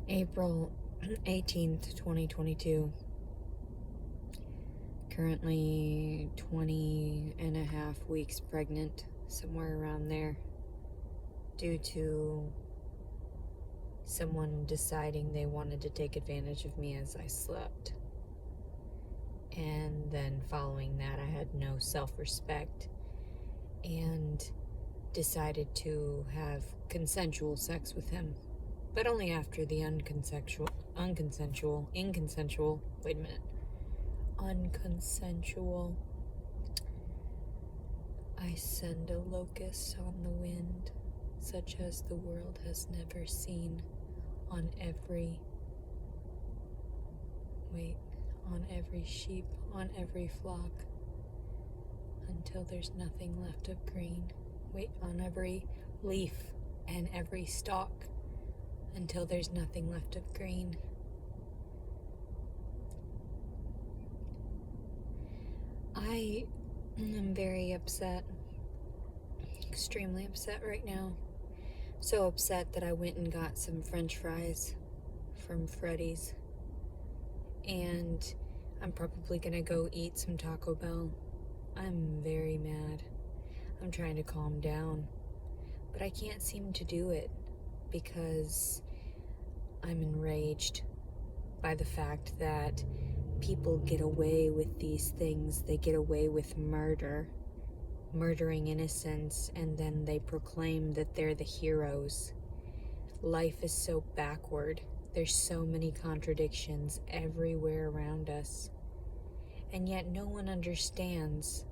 April 18th, 2022. Currently 20 and a half weeks pregnant, somewhere around there, due to someone deciding they wanted to take advantage of me as I slept. And then following that, I had no self-respect and decided to have consensual sex with him, but only after the unconsensual, unconsensual. I send a locust on the wind, such as the world has never seen, on every sheep, on every flock, until there's nothing left of green. On every leaf and every stalk, until there's nothing left of green. I am very upset, extremely upset right now. So upset that I went and got some French fries from Freddy's, and I'm probably gonna go eat some Taco Bell. I'm very mad. I'm trying to calm down, but I can't seem to do it because I'm enraged by the fact that people get away with these things. They get away with murdering innocents, and then they proclaim that they're the heroes. Life is so backward. There's so many contradictions everywhere around us. And yet no one understands,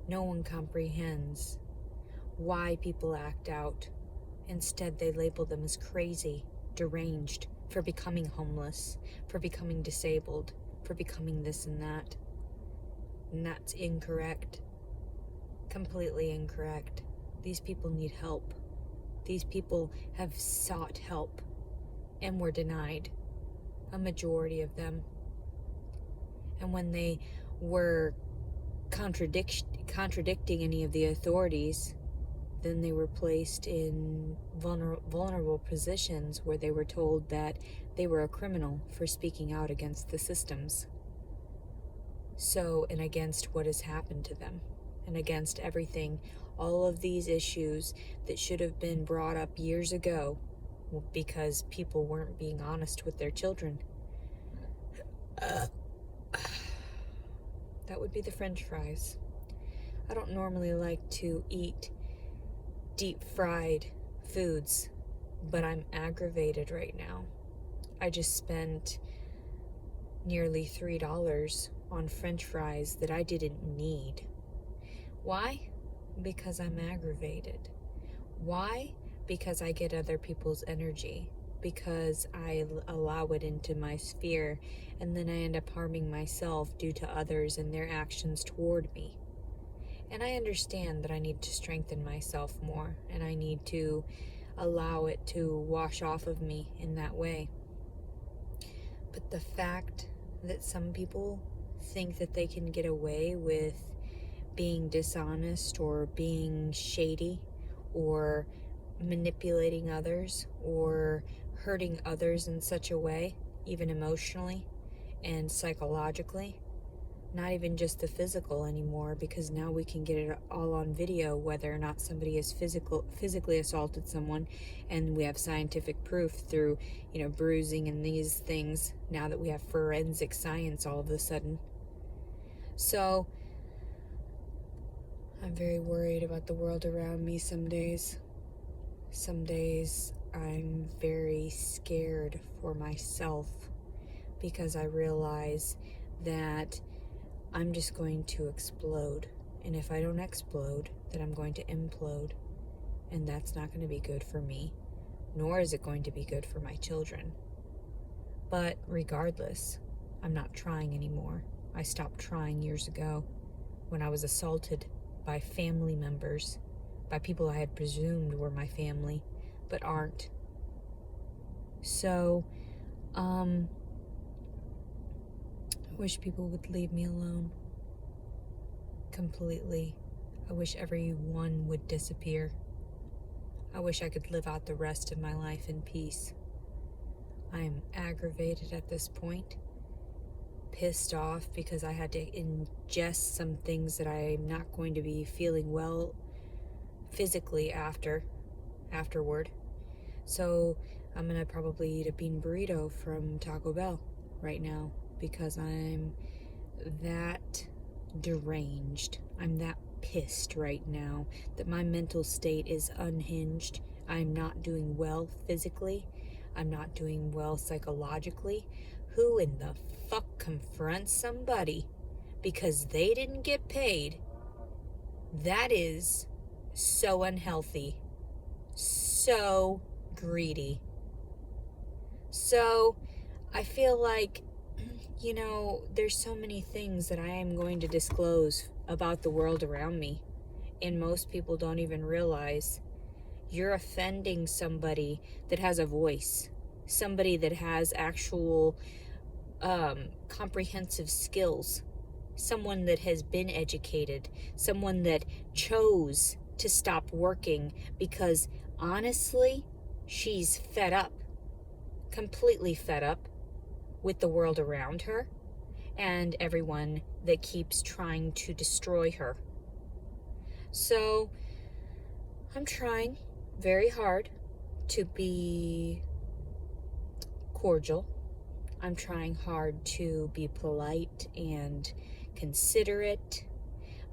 no one comprehends why people act out. Instead, they label them as crazy, deranged, for becoming homeless, for becoming disabled, for becoming this and that. And that's incorrect. Completely incorrect. These people need help. These people have sought help and were denied. A majority of them. And when they were contradicting any of the authorities, then they were placed in vulnerable positions where they were told that they were a criminal for speaking out against the systems. So, and against what has happened to them, and against everything, all of these issues that should have been brought up years ago because people weren't being honest with their children. That would be the French fries. I don't normally like to eat deep fried foods, but I'm aggravated right now. I just spent nearly $3 on French fries that I didn't need. Why? Because I'm aggravated. Why? Because I get other people's energy. Because I allow it into my sphere, and then I end up harming myself due to others and their actions toward me. And I understand that I need to strengthen myself more, and I need to allow it to wash off of me in that way. But the fact that some people think that they can get away with being dishonest or being shady or manipulating others or hurting others in such a way, even emotionally and psychologically, not even just the physical anymore, because now we can get it all on video, whether or not somebody has physically assaulted someone, and we have scientific proof through, bruising and these things, now that we have forensic science all of a sudden. So I'm very worried about the world around me some days. Some days I'm very scared for myself, because I realize that I'm just going to explode. And if I don't explode, then I'm going to implode. And that's not going to be good for me, nor is it going to be good for my children. But regardless, I'm not trying anymore. I stopped trying years ago when I was assaulted by family members, by people I had presumed were my family, but aren't. So, I wish people would leave me alone. Completely. I wish everyone would disappear. I wish I could live out the rest of my life in peace. I'm aggravated at this point, pissed off because I had to ingest some things that I'm not going to be feeling well physically afterward. So I'm gonna probably eat a bean burrito from Taco Bell right now because I'm that deranged. I'm that pissed right now that my mental state is unhinged. I'm not doing well physically. I'm not doing well psychologically. Who in the fuck confronts somebody because they didn't get paid? That is so unhealthy, so greedy. So I feel like, there's so many things that I am going to disclose about the world around me, and most people don't even realize you're offending somebody that has a voice, somebody that has actual comprehensive skills, someone that has been educated, someone that chose to stop working because honestly, she's fed up, completely fed up with the world around her and everyone that keeps trying to destroy her. So I'm trying very hard to be cordial. I'm trying hard to be polite and considerate.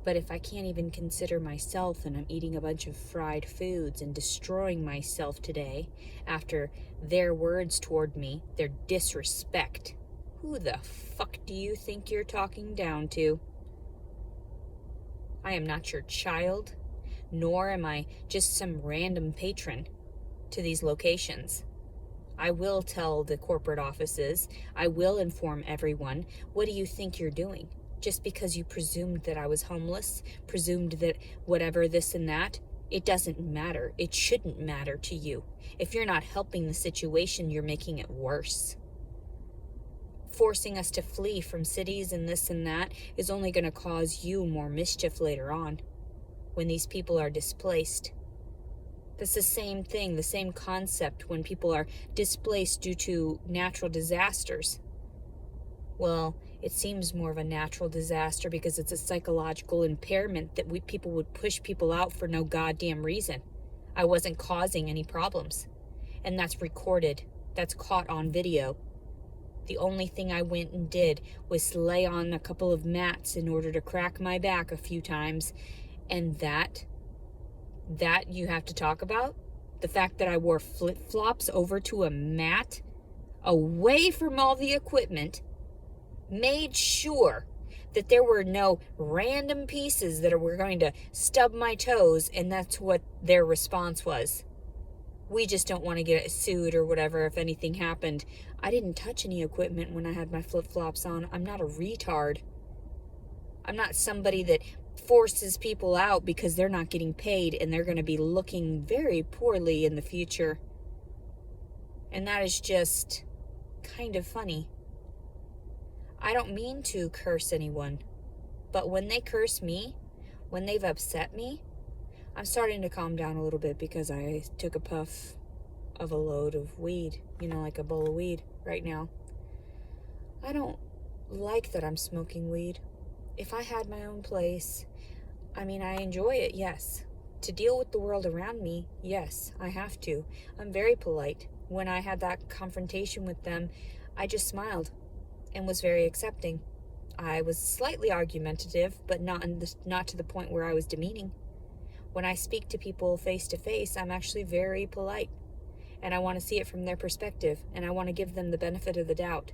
But if I can't even consider myself and I'm eating a bunch of fried foods and destroying myself today after their words toward me, their disrespect, who the fuck do you think you're talking down to? I am not your child, nor am I just some random patron to these locations. I will tell the corporate offices. I will inform everyone. What do you think you're doing? Just because you presumed that I was homeless, presumed that whatever this and that, it doesn't matter. It shouldn't matter to you. If you're not helping the situation, you're making it worse. Forcing us to flee from cities and this and that is only going to cause you more mischief later on when these people are displaced. That's the same thing, the same concept when people are displaced due to natural disasters. Well, it seems more of a natural disaster because it's a psychological impairment that people would push people out for no goddamn reason. I wasn't causing any problems. And that's recorded. That's caught on video. The only thing I went and did was lay on a couple of mats in order to crack my back a few times. And that you have to talk about? The fact that I wore flip-flops over to a mat, away from all the equipment, made sure that there were no random pieces that were going to stub my toes, and that's what their response was. We just don't want to get sued or whatever if anything happened. I didn't touch any equipment when I had my flip-flops on. I'm not a retard. I'm not somebody that forces people out because they're not getting paid and they're going to be looking very poorly in the future. And that is just kind of funny. I don't mean to curse anyone, but when they curse me, when they've upset me, I'm starting to calm down a little bit because I took a puff of a load of weed, like a bowl of weed right now. I don't like that I'm smoking weed. If I had my own place, I enjoy it, yes. To deal with the world around me, yes, I have to. I'm very polite. When I had that confrontation with them, I just smiled and was very accepting. I was slightly argumentative, but not to the point where I was demeaning. When I speak to people face to face, I'm actually very polite. And I want to see it from their perspective, and I want to give them the benefit of the doubt.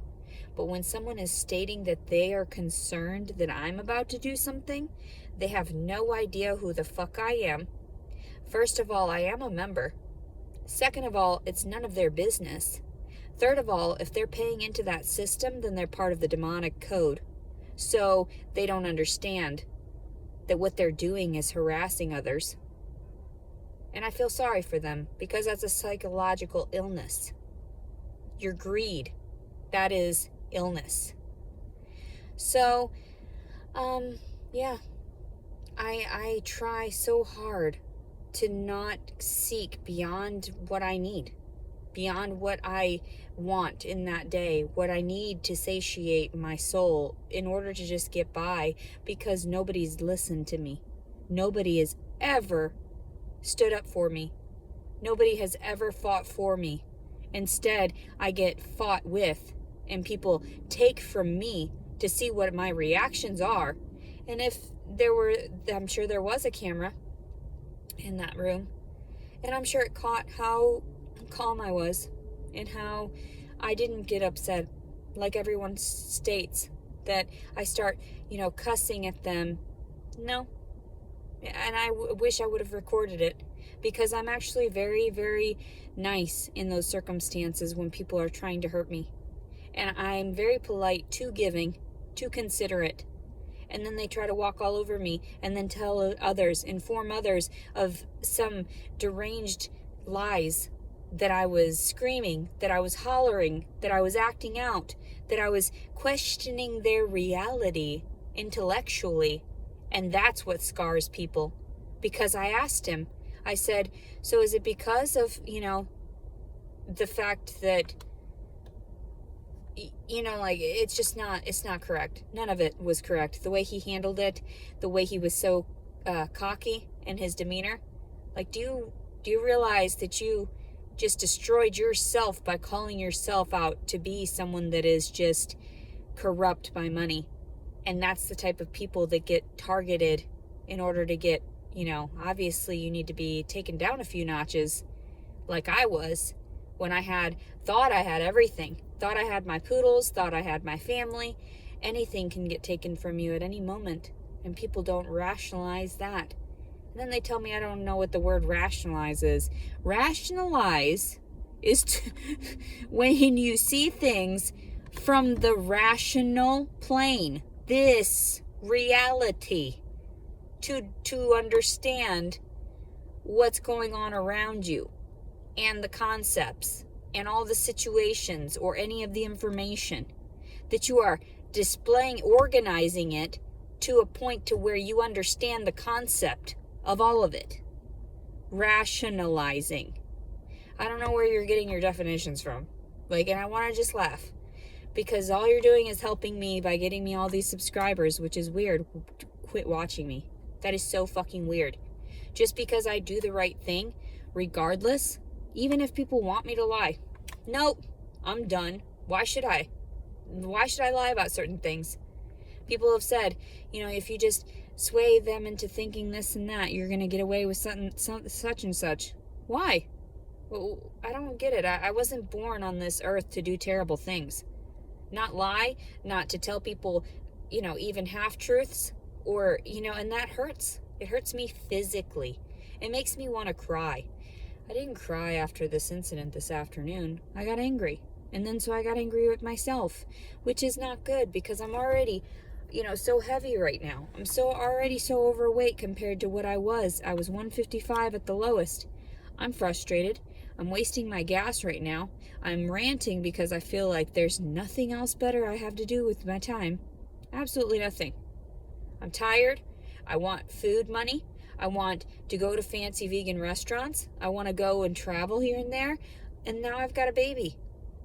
But when someone is stating that they are concerned that I'm about to do something, they have no idea who the fuck I am. First of all, I am a member. Second of all, it's none of their business. Third of all, if they're paying into that system, then they're part of the demonic code. So they don't understand that what they're doing is harassing others. And I feel sorry for them because that's a psychological illness. Your greed, that is illness. So, yeah, I try so hard to not seek beyond what I need. beyond what I want in that day, what I need to satiate my soul in order to just get by, because nobody's listened to me. Nobody has ever stood up for me. Nobody has ever fought for me. Instead, I get fought with, and people take from me to see what my reactions are. And if I'm sure there was a camera in that room, and I'm sure it caught how calm I was and how I didn't get upset like everyone states, that I start, cussing at them. No. And I wish I would have recorded it, because I'm actually very, very nice in those circumstances when people are trying to hurt me. And I'm very polite, too giving, too considerate. And then they try to walk all over me and then tell others, inform others of some deranged lies, that I was screaming, that I was hollering, that I was acting out, that I was questioning their reality intellectually. And that's what scars people. Because I asked him, I said, so is it because of, the fact that, it's not correct. None of it was correct. The way he handled it, the way he was so cocky in his demeanor. Like, do you realize that you just destroyed yourself by calling yourself out to be someone that is just corrupt by money? And that's the type of people that get targeted in order to get, obviously you need to be taken down a few notches, like I was when thought I had everything. Thought I had my poodles, thought I had my family. Anything can get taken from you at any moment, and people don't rationalize that. And then they tell me I don't know what the word rationalize is. Rationalize is when you see things from the rational plane. This reality. To understand what's going on around you, and the concepts, and all the situations, or any of the information, that you are displaying, organizing it to a point to where you understand the concept of all of it. Rationalizing. I don't know where you're getting your definitions from. And I want to just laugh, because all you're doing is helping me by getting me all these subscribers, which is weird. Quit watching me. That is so fucking weird. Just because I do the right thing, regardless, even if people want me to lie. Nope, I'm done. Why should I? Why should I lie about certain things? People have said, if you just sway them into thinking this and that, you're going to get away with such and such. Why? Well, I don't get it. I wasn't born on this earth to do terrible things. Not lie, not to tell people, even half-truths, or, and that hurts. It hurts me physically. It makes me want to cry. I didn't cry after this incident this afternoon. I got angry. And then so I got angry with myself, which is not good, because I'm already, so heavy right now. I'm already so overweight compared to what I was. I was 155 at the lowest. I'm frustrated. I'm wasting my gas right now. I'm ranting because I feel like there's nothing else better I have to do with my time. Absolutely nothing. I'm tired. I want food money. I want to go to fancy vegan restaurants. I want to go and travel here and there. And now I've got a baby.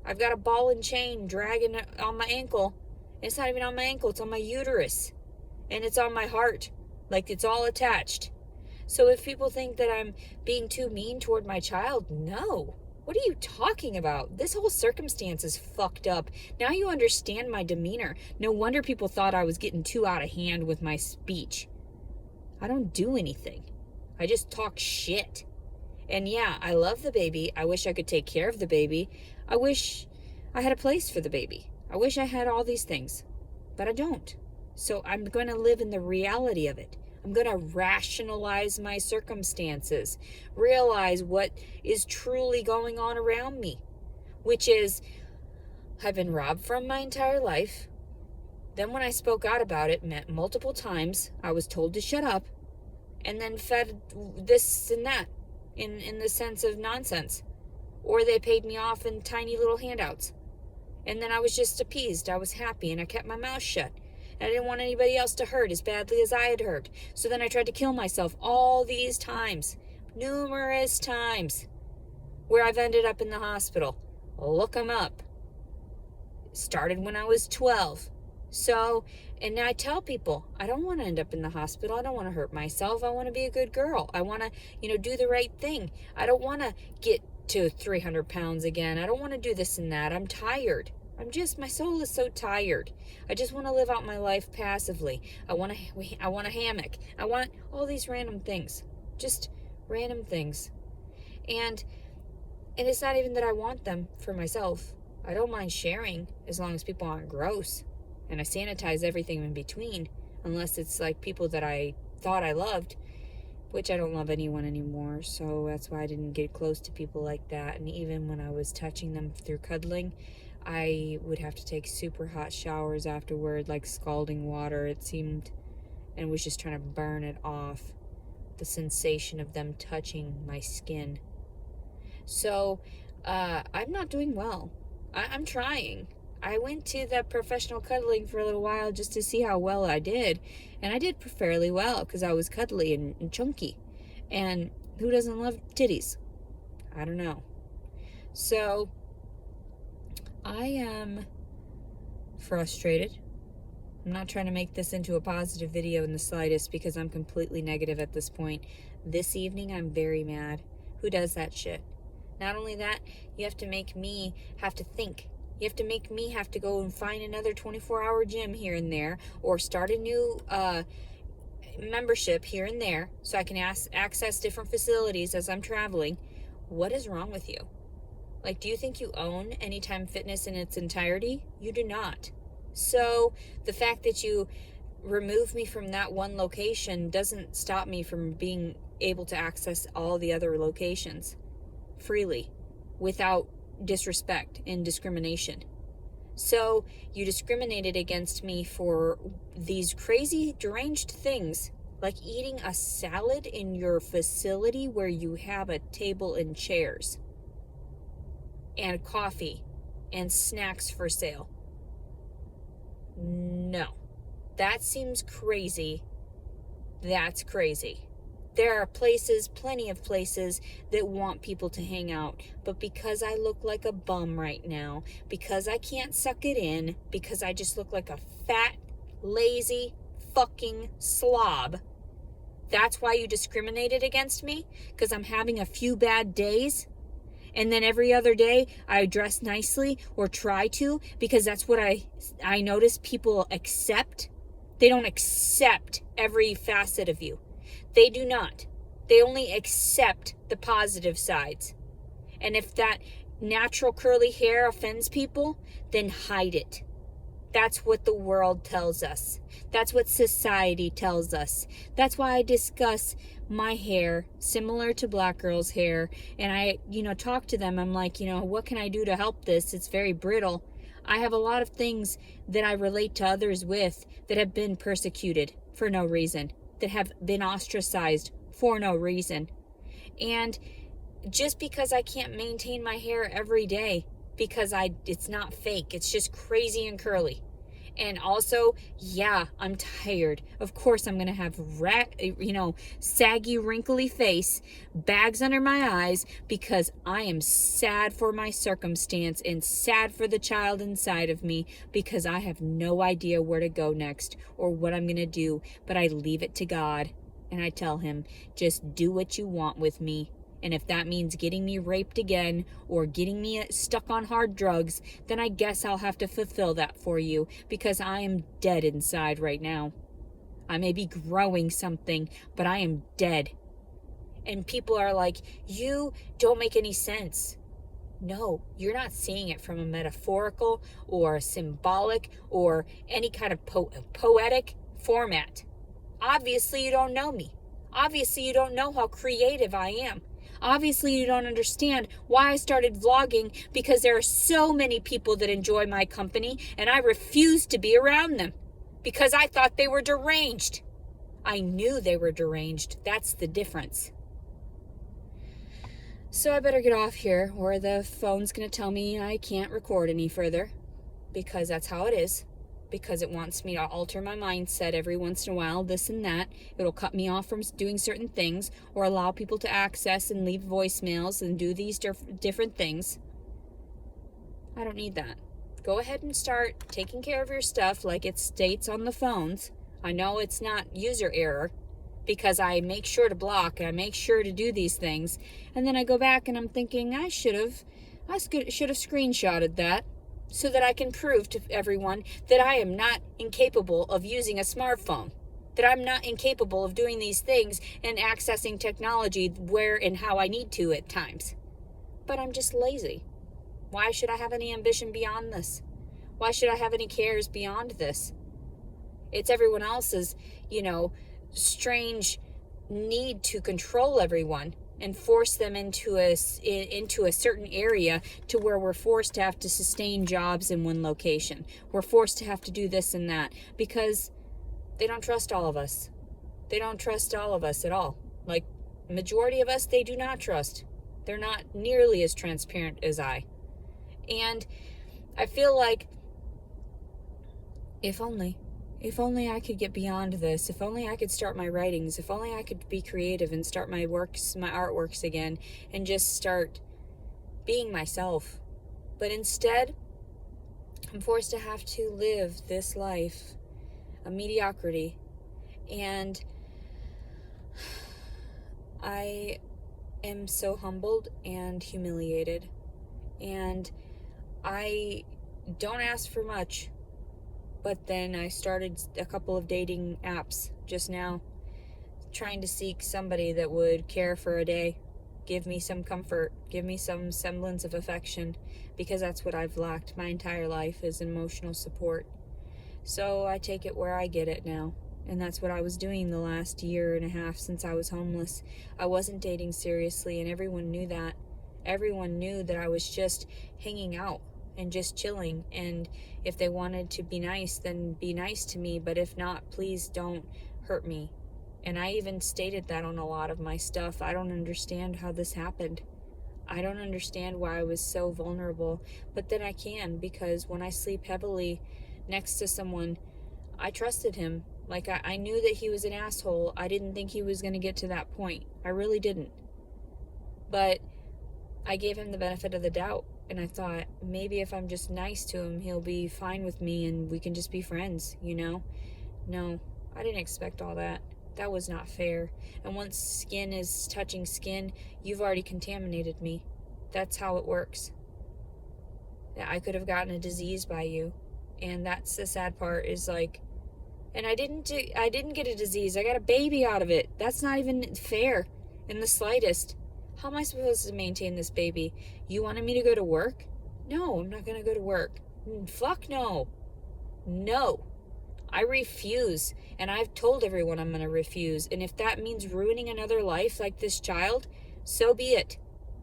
I've got a ball and chain dragging on my ankle. It's not even on my ankle. It's on my uterus. And it's on my heart. Like, it's all attached. So if people think that I'm being too mean toward my child, no. What are you talking about? This whole circumstance is fucked up. Now you understand my demeanor. No wonder people thought I was getting too out of hand with my speech. I don't do anything. I just talk shit. And yeah, I love the baby. I wish I could take care of the baby. I wish I had a place for the baby. I wish I had all these things. But I don't. So I'm going to live in the reality of it. I'm going to rationalize my circumstances, realize what is truly going on around me, which is I've been robbed from my entire life. Then when I spoke out about it, multiple times, I was told to shut up, and then fed this and that in the sense of nonsense. Or they paid me off in tiny little handouts. And then I was just appeased. I was happy, and I kept my mouth shut. I didn't want anybody else to hurt as badly as I had hurt. So then I tried to kill myself all these times. Numerous times. where I've ended up in the hospital. Look them up. Started when I was 12. So, and I tell people, I don't want to end up in the hospital. I don't want to hurt myself. I want to be a good girl. I want to, do the right thing. I don't want to get to 300 pounds again. I don't want to do this and that. I'm tired. My soul is so tired. I just want to live out my life passively. I want a hammock. I want all these random things. Just random things. And it's not even that I want them for myself. I don't mind sharing as long as people aren't gross. And I sanitize everything in between, unless it's like people that I thought I loved, which I don't love anyone anymore. So that's why I didn't get close to people like that. And even when I was touching them through cuddling, I would have to take super hot showers afterward, like scalding water, it seemed, and was just trying to burn it off, the sensation of them touching my skin. So I'm not doing well. I'm trying. I went to the professional cuddling for a little while just to see how well I did. And I did fairly well because I was cuddly and chunky. And who doesn't love titties? I don't know. So I am frustrated. I'm not trying to make this into a positive video in the slightest because I'm completely negative at this point. This evening, I'm very mad. Who does that shit? Not only that, you have to make me have to think. You have to make me have to go and find another 24-hour gym here and there, or start a new membership here and there so I can access different facilities as I'm traveling. What is wrong with you? Like, do you think you own Anytime Fitness in its entirety? You do not. So the fact that you remove me from that one location doesn't stop me from being able to access all the other locations freely without disrespect and discrimination. So you discriminated against me for these crazy deranged things, like eating a salad in your facility where you have a table and chairs and coffee and snacks for sale. No, that seems crazy. That's crazy. There are places, plenty of places, that want people to hang out. But because I look like a bum right now, because I can't suck it in, because I just look like a fat, lazy, fucking slob, that's why you discriminated against me? Because I'm having a few bad days? And then every other day I dress nicely or try to, because that's what I notice people accept. They don't accept every facet of you. They do not. They only accept the positive sides. And if that natural curly hair offends people, then hide it. That's what the world tells us. That's what society tells us. That's why I discuss my hair similar to black girls' hair. And I, talk to them. I'm like, what can I do to help this? It's very brittle. I have a lot of things that I relate to others with that have been persecuted for no reason, that have been ostracized for no reason. And just because I can't maintain my hair every day, because it's not fake, it's just crazy and curly. And also, yeah, I'm tired. Of course, I'm going to have saggy, wrinkly face, bags under my eyes, because I am sad for my circumstance and sad for the child inside of me, because I have no idea where to go next or what I'm going to do. But I leave it to God, and I tell him, just do what you want with me. And if that means getting me raped again or getting me stuck on hard drugs, then I guess I'll have to fulfill that for you, because I am dead inside right now. I may be growing something, but I am dead. And people are like, you don't make any sense. No, you're not seeing it from a metaphorical or a symbolic or any kind of poetic format. Obviously, you don't know me. Obviously, you don't know how creative I am. Obviously, you don't understand why I started vlogging, because there are so many people that enjoy my company, and I refuse to be around them because I thought they were deranged. I knew they were deranged. That's the difference. So I better get off here, or the phone's going to tell me I can't record any further, because that's how it is. because it wants me to alter my mindset every once in a while, this and that. It'll cut me off from doing certain things or allow people to access and leave voicemails and do these different things. I don't need that. Go ahead and start taking care of your stuff like it states on the phones. I know it's not user error because I make sure to block and I make sure to do these things. And then I go back and I'm thinking I should have screenshotted that so that I can prove to everyone that I am not incapable of using a smartphone, that I'm not incapable of doing these things and accessing technology where and how I need to at times. But I'm just lazy. Why should I have any ambition beyond this? Why should I have any cares beyond this? It's everyone else's, strange need to control everyone and force them into a certain area to where we're forced to have to sustain jobs in one location. We're forced to have to do this and that because they don't trust all of us. They don't trust all of us at all. Like, majority of us, they do not trust. They're not nearly as transparent as I. And I feel like if only I could get beyond this, if only I could start my writings, if only I could be creative and start my artworks again and just start being myself. But instead, I'm forced to have to live this life, a mediocrity. And I am so humbled and humiliated. And I don't ask for much. But then I started a couple of dating apps just now, trying to seek somebody that would care for a day, give me some comfort, give me some semblance of affection, because that's what I've lacked my entire life is emotional support. So I take it where I get it now. And that's what I was doing the last year and a half since I was homeless. I wasn't dating seriously, and everyone knew that. Everyone knew that I was just hanging out and just chilling, and if they wanted to be nice, then be nice to me, but if not, please don't hurt me. And I even stated that on a lot of my stuff. I don't understand how this happened. I don't understand why I was so vulnerable, but then I can, because when I sleep heavily next to someone, I trusted him. Like, I knew that he was an asshole. I didn't think he was going to get to that point. I really didn't. But I gave him the benefit of the doubt. And I thought, maybe if I'm just nice to him, he'll be fine with me and we can just be friends, No, I didn't expect all that. That was not fair. And once skin is touching skin, you've already contaminated me. That's how it works. I could have gotten a disease by you. And that's the sad part is like, and I didn't get a disease. I got a baby out of it. That's not even fair in the slightest. How am I supposed to maintain this baby? You wanted me to go to work? No, I'm not going to go to work. Fuck no. No. I refuse. And I've told everyone I'm going to refuse. And if that means ruining another life like this child, so be it.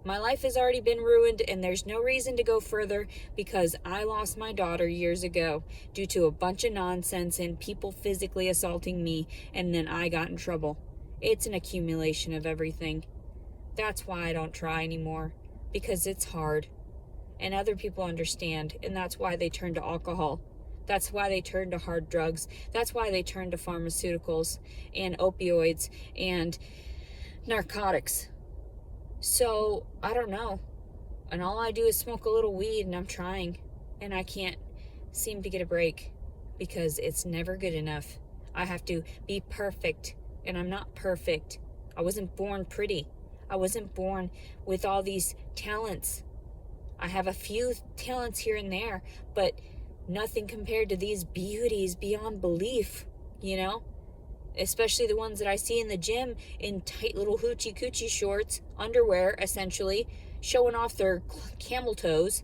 My life has already been ruined and there's no reason to go further because I lost my daughter years ago due to a bunch of nonsense and people physically assaulting me, and then I got in trouble. It's an accumulation of everything. That's why I don't try anymore, because it's hard. And other people understand, and that's why they turn to alcohol. That's why they turn to hard drugs. That's why they turn to pharmaceuticals and opioids and narcotics. So, I don't know. And all I do is smoke a little weed, and I'm trying. And I can't seem to get a break, because it's never good enough. I have to be perfect, and I'm not perfect. I wasn't born pretty. I wasn't born with all these talents. I have a few talents here and there, but nothing compared to these beauties beyond belief, Especially the ones that I see in the gym in tight little hoochie coochie shorts, underwear, essentially, showing off their camel toes,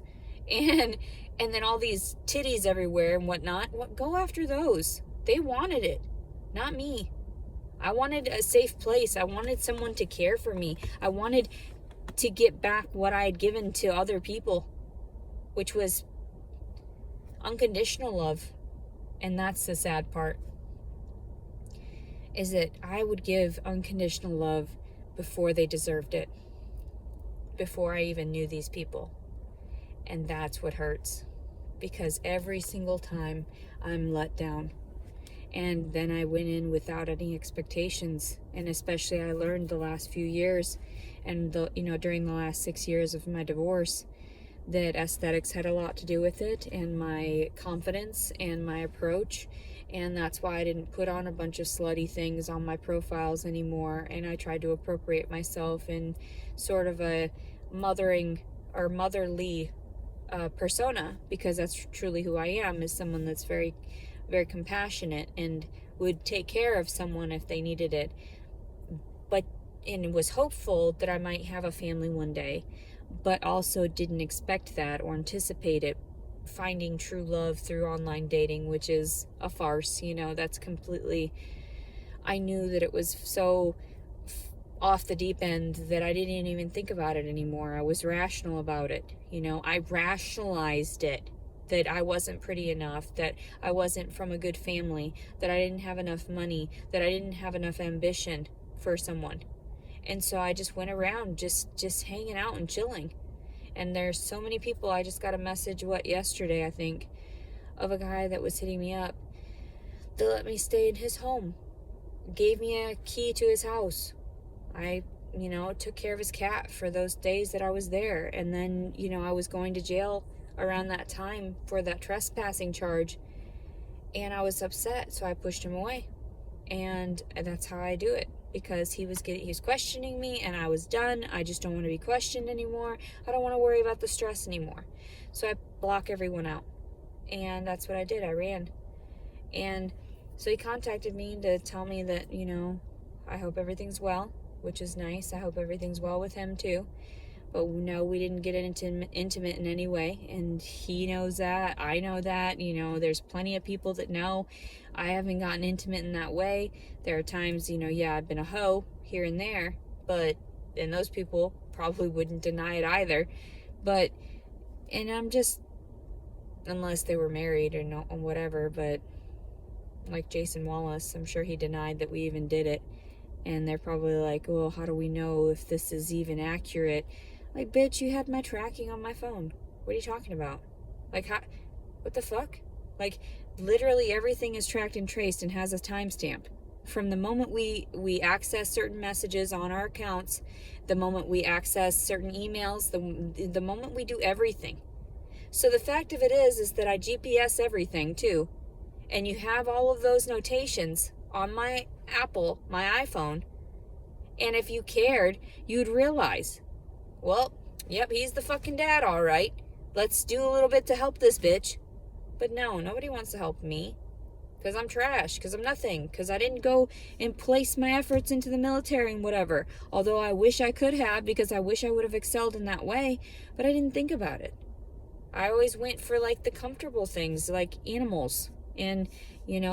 and then all these titties everywhere and whatnot. Go after those. They wanted it, not me. I wanted a safe place. I wanted someone to care for me. I wanted to get back what I had given to other people, which was unconditional love. And that's the sad part, is that I would give unconditional love before they deserved it, before I even knew these people. And that's what hurts. because every single time I'm let down. And then I went in without any expectations. And especially I learned the last few years and during the last 6 years of my divorce, that aesthetics had a lot to do with it, and my confidence and my approach. And that's why I didn't put on a bunch of slutty things on my profiles anymore. And I tried to appropriate myself in sort of a mothering or motherly persona, because that's truly who I am, is someone that's very, very compassionate and would take care of someone if they needed it. And was hopeful that I might have a family one day, but also didn't expect that or anticipate it, finding true love through online dating, which is a farce. That's completely, I knew that it was so off the deep end that I didn't even think about it anymore. I was rational about it. I rationalized it, that I wasn't pretty enough, that I wasn't from a good family, that I didn't have enough money, that I didn't have enough ambition for someone. And so I just went around just hanging out and chilling. And there's so many people. I just got a message, yesterday, I think, of a guy that was hitting me up that let me stay in his home. Gave me a key to his house. I, took care of his cat for those days that I was there. And then, I was going to jail around that time for that trespassing charge. And I was upset, so I pushed him away. And that's how I do it. Because he was questioning me, and I was done. I just don't want to be questioned anymore. I don't want to worry about the stress anymore. So I block everyone out. And that's what I did. I ran. And so he contacted me to tell me that, I hope everything's well, which is nice. I hope everything's well with him too. But no, we didn't get intimate in any way. And he knows that. I know that. There's plenty of people that know I haven't gotten intimate in that way. There are times, I've been a hoe here and there. And those people probably wouldn't deny it either. And I'm just, unless they were married or no, whatever. But like Jason Wallace, I'm sure he denied that we even did it. And they're probably like, well, how do we know if this is even accurate? Like, bitch, you had my tracking on my phone. What are you talking about? Like, what the fuck? Like, literally everything is tracked and traced and has a timestamp. From the moment we access certain messages on our accounts, the moment we access certain emails, the moment we do everything. So the fact of it is that I GPS everything, too. And you have all of those notations on my iPhone. And if you cared, you'd realize, well, yep, he's the fucking dad, all right. Let's do a little bit to help this bitch. But no, nobody wants to help me. Because I'm trash. Because I'm nothing. Because I didn't go and place my efforts into the military and whatever. Although I wish I could have, because I wish I would have excelled in that way. But I didn't think about it. I always went for like the comfortable things, like animals. And,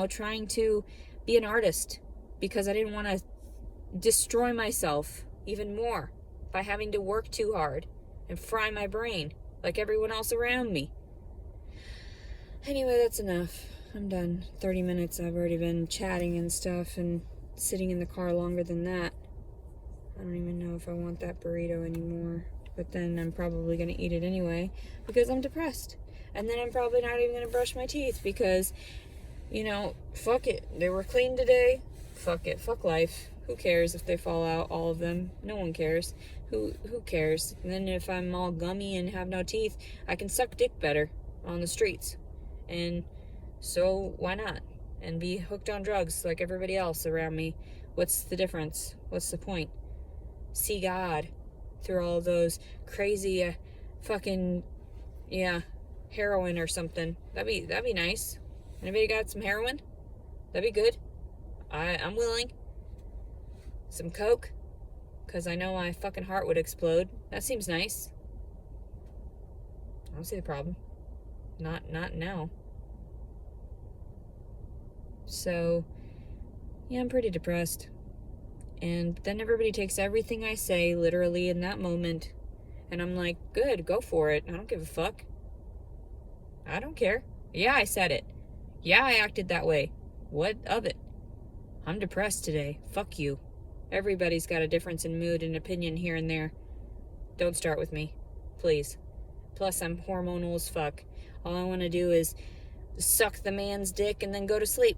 trying to be an artist. Because I didn't want to destroy myself even more by having to work too hard and fry my brain like everyone else around me. Anyway, that's enough. I'm done. 30 minutes. I've already been chatting and stuff and sitting in the car longer than that. I don't even know if I want that burrito anymore. But then I'm probably going to eat it anyway because I'm depressed. And then I'm probably not even going to brush my teeth because, fuck it. They were clean today. Fuck it. Fuck life. Who cares if they fall out, all of them? No one cares. Who cares? And then if I'm all gummy and have no teeth, I can suck dick better on the streets. And so why not? And be hooked on drugs like everybody else around me. What's the difference? What's the point? See God through all those crazy fucking heroin or something. That'd be nice. Anybody got some heroin? That'd be good. I'm willing. Some coke, because I know my fucking heart would explode. That seems nice. I don't see the problem. Not now. So, yeah, I'm pretty depressed. And then everybody takes everything I say literally in that moment. And I'm like, good, go for it. I don't give a fuck. I don't care. Yeah, I said it. Yeah, I acted that way. What of it? I'm depressed today. Fuck you. Everybody's got a difference in mood and opinion here and there. Don't start with me. Please. Plus, I'm hormonal as fuck. All I want to do is suck the man's dick and then go to sleep.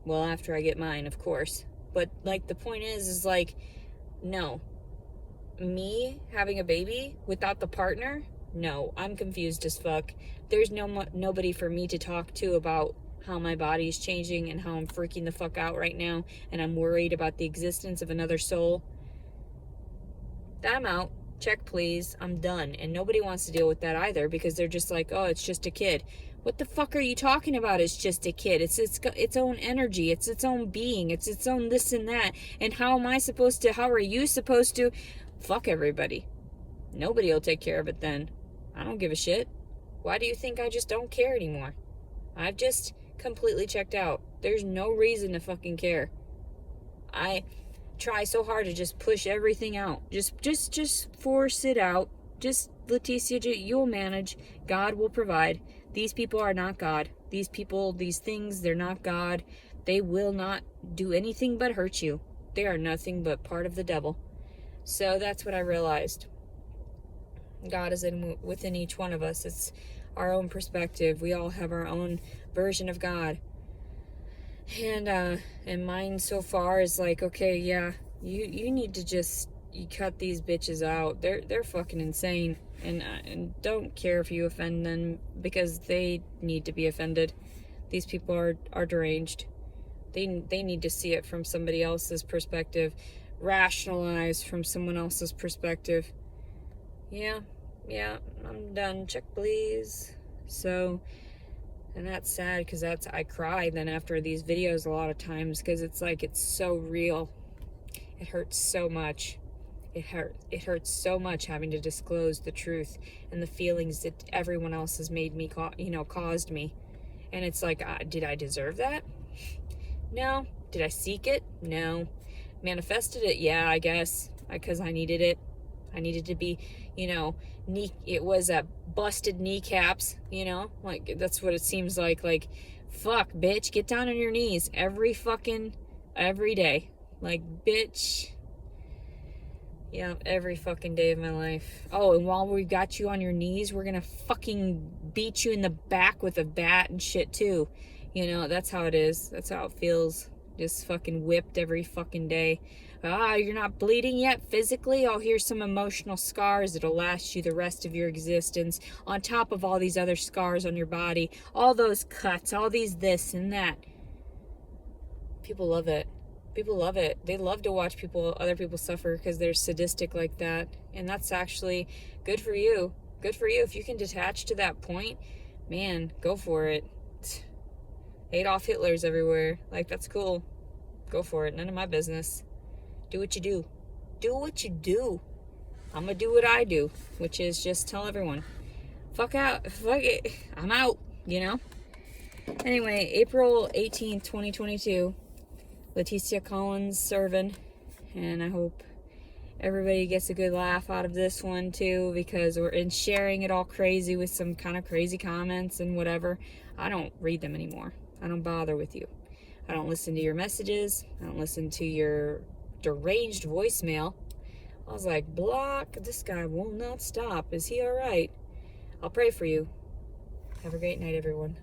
Well, after I get mine, of course. But, like, the point is like, no. Me having a baby without the partner? No, I'm confused as fuck. There's nobody for me to talk to about how my body's changing and how I'm freaking the fuck out right now, and I'm worried about the existence of another soul. I'm out. Check, please. I'm done. And nobody wants to deal with that either, because they're just like, oh, it's just a kid. What the fuck are you talking about? It's just a kid. It's its own energy. It's its own being. It's its own this and that. And how am I supposed to, how are you supposed to? Fuck everybody. Nobody will take care of it then. I don't give a shit. Why do you think I just don't care anymore? I've just completely checked out. There's no reason to fucking care. I try so hard to just push everything out. Just force it out. Just, Leticia, you'll manage. God will provide. These people are not God. These people, these things, they're not God. They will not do anything but hurt you. They are nothing but part of the devil. So that's what I realized. God is within each one of us. It's our own perspective. We all have our own version of God. And mine so far is like, okay, yeah, you need to just, you cut these bitches out. They're fucking insane. And don't care if you offend them, because they need to be offended. These people are deranged. They need to see it from somebody else's perspective, rationalize from someone else's perspective. Yeah, I'm done. Check, please. So, and that's sad, because I cry then after these videos a lot of times, because it's like, it's so real. It hurts so much. It hurts so much having to disclose the truth and the feelings that everyone else has made me, caused me. And it's like, did I deserve that? No. Did I seek it? No. Manifested it? Yeah, I guess, because I needed it. I needed to be, it was a busted kneecaps, like, that's what it seems like, fuck, bitch, get down on your knees every day. Like, bitch. Yeah, every fucking day of my life. Oh, and while we got you on your knees, we're gonna fucking beat you in the back with a bat and shit too. That's how it is. That's how it feels. Just fucking whipped every fucking day. You're not bleeding yet physically? Oh, here's some emotional scars that'll last you the rest of your existence, on top of all these other scars on your body, all those cuts, all these this and that. People love it. People love it. They love to watch other people suffer, because they're sadistic like that. And that's actually good for you. Good for you. If you can detach to that point, man, go for it. Adolf Hitler's everywhere. Like, that's cool. Go for it. None of my business. Do what you do. Do what you do. I'm gonna do what I do, which is just tell everyone, fuck out, fuck it, I'm out, Anyway, April 18th, 2022, Leticia Collins Servin, and I hope everybody gets a good laugh out of this one too, because we're in sharing it all crazy with some kind of crazy comments and whatever. I don't read them anymore. I don't bother with you. I don't listen to your messages. I don't listen to your deranged voicemail. I was like, block, this guy will not stop. Is he all right? I'll pray for you. Have a great night, everyone.